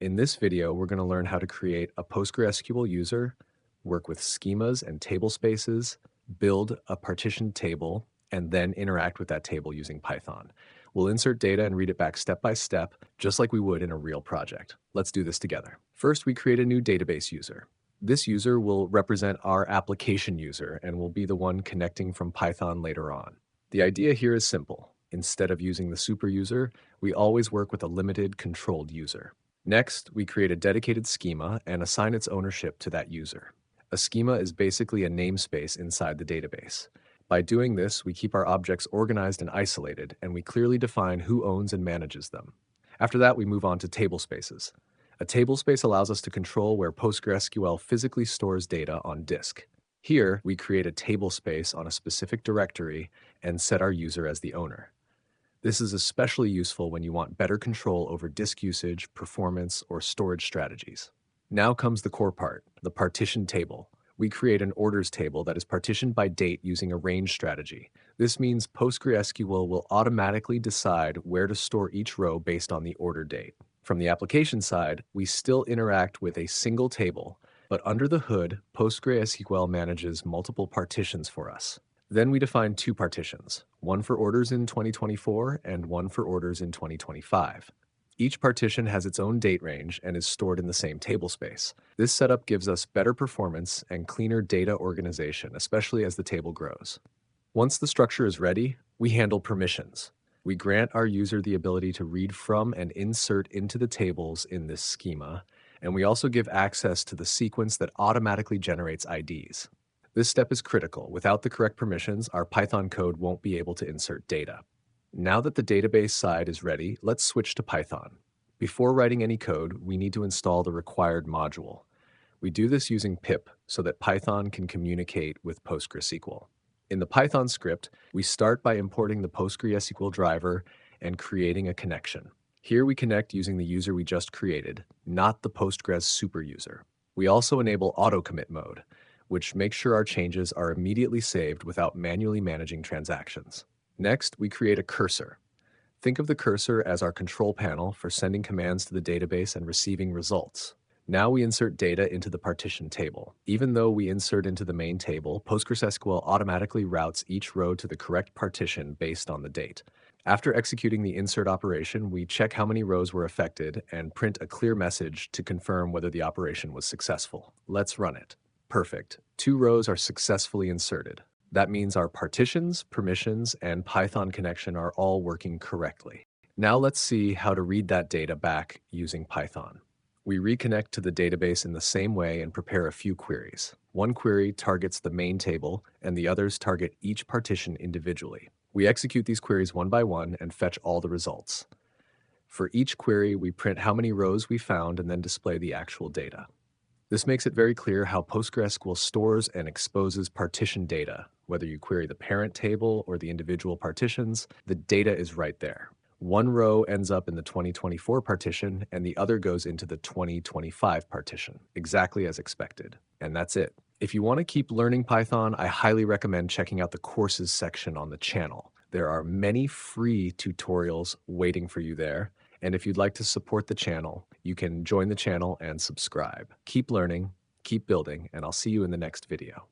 In this video, we're going to learn how to create a PostgreSQL user, work with schemas and tablespaces, build a partitioned table, and then interact with that table using Python. We'll insert data and read it back step by step, just like we would in a real project. Let's do this together. First, we create a new database user. This user will represent our application user and will be the one connecting from Python later on. The idea here is simple. Instead of using the super user, we always work with a limited controlled user. Next, we create a dedicated schema and assign its ownership to that user. A schema is basically a namespace inside the database. By doing this, we keep our objects organized and isolated, and we clearly define who owns and manages them. After that, we move on to tablespaces. A tablespace allows us to control where PostgreSQL physically stores data on disk. Here, we create a tablespace on a specific directory and set our user as the owner. This is especially useful when you want better control over disk usage, performance, or storage strategies. Now comes the core part, the partition table. We create an orders table that is partitioned by date using a range strategy. This means PostgreSQL will automatically decide where to store each row based on the order date. From the application side, we still interact with a single table, but under the hood, PostgreSQL manages multiple partitions for us. Then we define two partitions, one for orders in 2024 and one for orders in 2025. Each partition has its own date range and is stored in the same tablespace. This setup gives us better performance and cleaner data organization, especially as the table grows. Once the structure is ready, we handle permissions. We grant our user the ability to read from and insert into the tables in this schema, and we also give access to the sequence that automatically generates IDs. This step is critical. Without the correct permissions, our Python code won't be able to insert data. Now that the database side is ready, let's switch to Python. Before writing any code, we need to install the required module. We do this using pip so that Python can communicate with PostgreSQL. In the Python script, we start by importing the PostgreSQL driver and creating a connection. Here we connect using the user we just created, not the Postgres super user. We also enable auto commit mode, which makes sure our changes are immediately saved without manually managing transactions. Next, we create a cursor. Think of the cursor as our control panel for sending commands to the database and receiving results. Now we insert data into the partition table. Even though we insert into the main table, PostgreSQL automatically routes each row to the correct partition based on the date. After executing the insert operation, we check how many rows were affected and print a clear message to confirm whether the operation was successful. Let's run it. Perfect. 2 rows are successfully inserted. That means our partitions, permissions, and Python connection are all working correctly. Now let's see how to read that data back using Python. We reconnect to the database in the same way and prepare a few queries. One query targets the main table, and the others target each partition individually. We execute these queries one by one and fetch all the results. For each query, we print how many rows we found and then display the actual data. This makes it very clear how PostgreSQL stores and exposes partition data. Whether you query the parent table or the individual partitions, the data is right there. One row ends up in the 2024 partition and the other goes into the 2025 partition, exactly as expected. And that's it. If you want to keep learning Python, I highly recommend checking out the courses section on the channel. There are many free tutorials waiting for you there. And if you'd like to support the channel, you can join the channel and subscribe. Keep learning, keep building, and I'll see you in the next video.